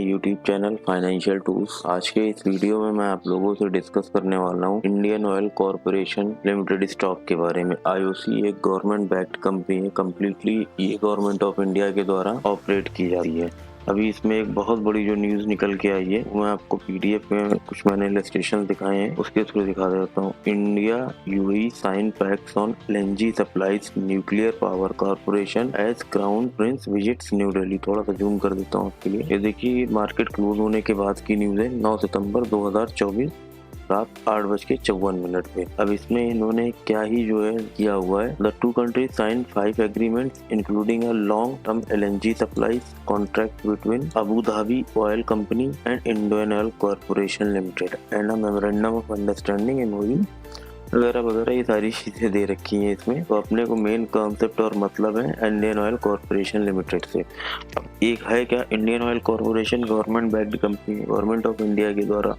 My YouTube channel financial tools. आज के इस वीडियो में मैं आप लोगों से डिस्कस करने वाला हूं Indian oil corporation limited stock के बारे में। आईओसी एक गवर्नमेंट बैक्ड कंपनी है, कम्प्लीटली ये गवर्नमेंट ऑफ इंडिया के द्वारा ऑपरेट की जाती है। अभी इसमें एक बहुत बड़ी जो न्यूज़ निकल के आई है वो मैं आपको पीडीएफ में कुछ मैंने इलस्ट्रेशन दिखाए हैं उसके थ्रू दिखा देता हूँ। India UAE sign pacts on LNG supplies nuclear power corporation as crown prince visits New Delhi. थोड़ा सा जूम कर देता हूँ आपके लिए। ये देखिए मार्केट क्लोज होने के बाद की न्यूज़ है 9 सितंबर 2024 रात 8:54 पे। अब इसमें इन्होंने क्या ही जो है किया हुआ है। The two countries sign 5 agreements including a long term LNG supplies contract between Abu Dhabi Oil Company and Indian Oil Corporation Limited and a memorandum of understanding MOU वगैरह वगैरह, ये सारी चीज़ें दे रखी हैं इसमें। तो अपने को मेन कॉन्सेप्ट और मतलब है इंडियन ऑयल कॉर्पोरेशन लिमिटेड से। अब एक है क्या, Indian Oil corporation government backed company है, गवर्नमेंट ऑफ इंडिया के द्वारा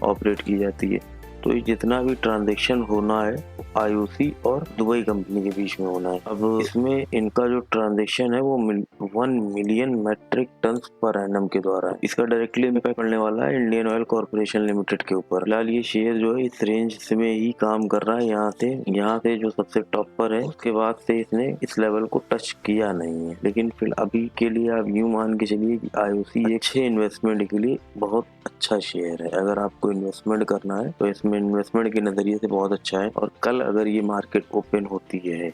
ऑपरेट की जाती है। तो ये जितना भी ट्रांजैक्शन होना है आईओसी और दुबई कंपनी के बीच में होना है। अब इसमें इनका जो ट्रांजैक्शन है वो 1 मिलियन मैट्रिक टन पर एनम के द्वारा है। इसका डायरेक्टली इम्पैक्ट पड़ने वाला है इंडियन ऑयल कॉर्पोरेशन लिमिटेड के ऊपर। फिलहाल ये शेयर जो है इस रेंज में ही काम कर रहा है। यहाँ से जो सबसे टॉप पर है उसके बाद से इसने इस लेवल को टच किया नहीं है। लेकिन फिर अभी के लिए आप यूं मान के चलिए कि आईओसी एक अच्छे इन्वेस्टमेंट के लिए बहुत अच्छा शेयर है। अगर आपको इन्वेस्टमेंट करना है तो इसमें इन्वेस्टमेंट के नजरिए से बहुत अच्छा है। और कल अगर ये मार्केट ओपन होती है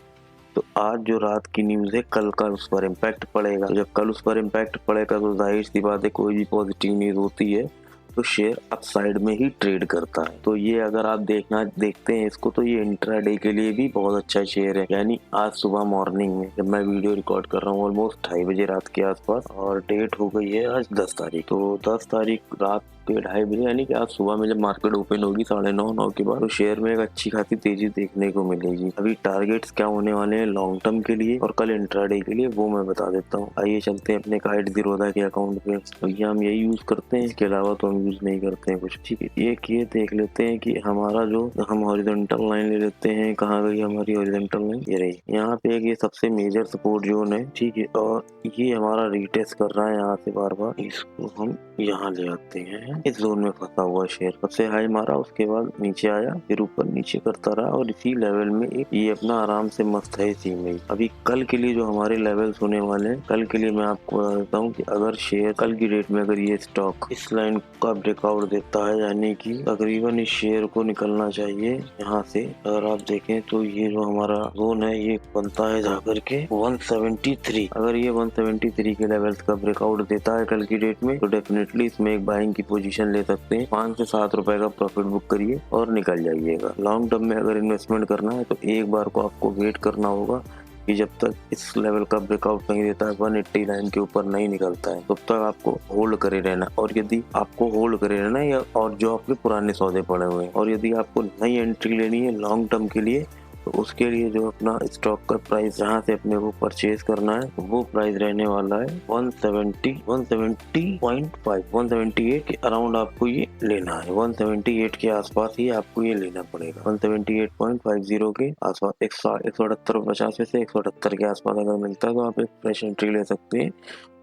तो आज जो रात की न्यूज़ है कल का उस पर इम्पैक्ट पड़ेगा। तो जब कल उस पर इम्पैक्ट पड़ेगा तो जाहिर सी बात है कोई भी पॉजिटिव न्यूज़ होती है तो शेयर अपसाइड में ही ट्रेड करता है। तो ये अगर आप देखते हैं इसको तो ये इंट्राडे के लिए भी बहुत अच्छा शेयर है। यानी आज सुबह मॉर्निंग में जब मैं वीडियो रिकॉर्ड कर रहा हूँ ऑलमोस्ट 2:30 बजे रात के आसपास, और डेट हो गई है आज 10 तारीख। तो 10 तारीख रात के 2:30 बजे यानी कि आज सुबह में जब मार्केट ओपन होगी 9:30 के बाद, तो शेयर में एक अच्छी खासी तेजी देखने को मिलेगी। अभी टारगेट्स क्या होने वाले हैं लॉन्ग टर्म के लिए और कल इंट्राडे के लिए वो मैं बता देता हूँ। आइए चलते हैं अपने काइट ज़ीरोधा के अकाउंट पे। तो ये हम यही यूज करते हैं, इसके अलावा तो हम यूज नहीं करते हैं कुछ। ठीक है, ये देख लेते हैं कि हमारा जो हम हॉरिजॉन्टल लाइन ले लेते हैं। कहाँ गई हमारी हॉरिजॉन्टल लाइन, ये रही। यहाँ पे एक ये सबसे मेजर सपोर्ट जोन है। ठीक है, और ये हमारा रिटेस्ट कर रहा है यहाँ से बार बार। इसको हम यहाँ ले आते हैं। इस जोन में फंसा हुआ शेयर सबसे हाई मारा, उसके बाद नीचे आया, फिर ऊपर नीचे करता रहा और इसी लेवल में ये अपना आराम से मस्त है इसी में। अभी कल के लिए जो हमारे लेवल्स होने वाले हैं, कल के लिए मैं आपको बताता हूँ कि अगर शेयर कल की डेट में अगर ये स्टॉक इस लाइन का ब्रेकआउट देता है, यानी कि तकरीबन इस शेयर को निकलना चाहिए यहाँ से। अगर आप देखें तो ये जो हमारा जोन है ये बनता है जाकर के 173। अगर ये 173 के लेवल्स का ब्रेकआउट देता है कल की डेट में तो डेफिनेटली इसमें एक बाइंग की पोजीशन ले सकते हैं। 5 से 7 रुपए का प्रॉफिट बुक करिए और निकल जाइएगा। लॉन्ग टर्म में अगर इन्वेस्टमेंट करना है तो एक बार को आपको वेट करना होगा कि जब तक इस लेवल का ब्रेकआउट नहीं देता है, 189 के ऊपर नहीं निकलता है, तब तक आपको होल्ड करे रहना। और यदि आपको होल्ड करे रहना है या और जो आपके पुराने सौदे पड़े हुए हैं, और यदि आपको नई एंट्री लेनी है लॉन्ग टर्म के लिए तो उसके लिए जो अपना स्टॉक का प्राइस जहाँ से अपने को परचेज करना है वो प्राइस रहने वाला है 178 के अराउंड आपको ये लेना है। 178 के आसपास ही आपको ये लेना पड़ेगा। 178.50 के आसपास 178.50 में से 178 के आसपास अगर मिलता है तो आप एक फ्रेश एंट्री ले सकते हैं।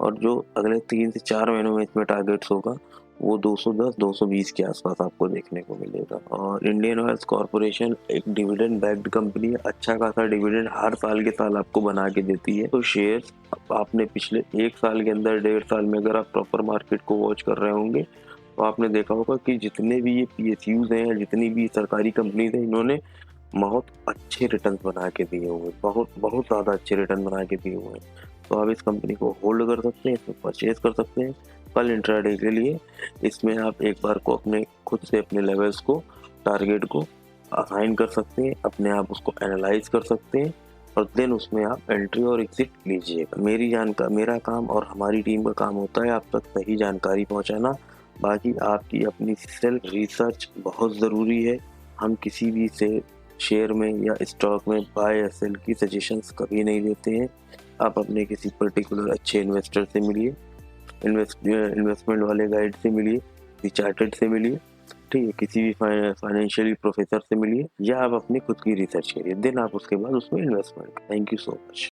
और जो अगले 3 से 4 महीनों में इसमें टारगेट्स होगा वो 210-220 के आसपास आपको देखने को मिलेगा। और इंडियन ऑयल कॉर्पोरेशन एक डिविडेंड बैक्ड कंपनी है, अच्छा खासा डिविडेंड हर साल के साल आपको बना के देती है। तो शेयर्स आपने पिछले 1 साल के अंदर 1.5 साल में अगर आप प्रॉपर मार्केट को वॉच कर रहे होंगे तो आपने देखा होगा कि जितने भी ये पीएसयूज हैं या जितनी भी सरकारी कंपनीज हैं, इन्होंने बहुत अच्छे रिटर्न बना के दिए हुए, बहुत ज़्यादा अच्छे रिटर्न बना के दिए हुए हैं। तो आप इस कंपनी को होल्ड कर सकते हैं, इसमें परचेज कर सकते हैं कल इंट्राडे के लिए। इसमें आप एक बार को अपने खुद से अपने लेवल्स को, टारगेट को असाइन कर सकते हैं, अपने आप उसको एनालाइज कर सकते हैं और देन उसमें आप एंट्री और एग्जिट लीजिएगा। मेरा काम और हमारी टीम का काम होता है आप तक सही जानकारी पहुंचाना। बाकी आपकी अपनी सेल्फ रिसर्च बहुत ज़रूरी है। हम किसी भी से शेयर में या स्टॉक में बाय या सेल की सजेशंस कभी नहीं देते हैं। आप अपने किसी पर्टिकुलर अच्छे इन्वेस्टर से मिलिए, इन्वेस्टमेंट वाले गाइड से मिलिए, किसी चार्टर्ड से मिलिए, ठीक है, किसी भी फाइनेंशियली प्रोफेसर से मिलिए, या आप अपनी खुद की रिसर्च करिए, देन आप उसके बाद उसमें investment. Thank you so much.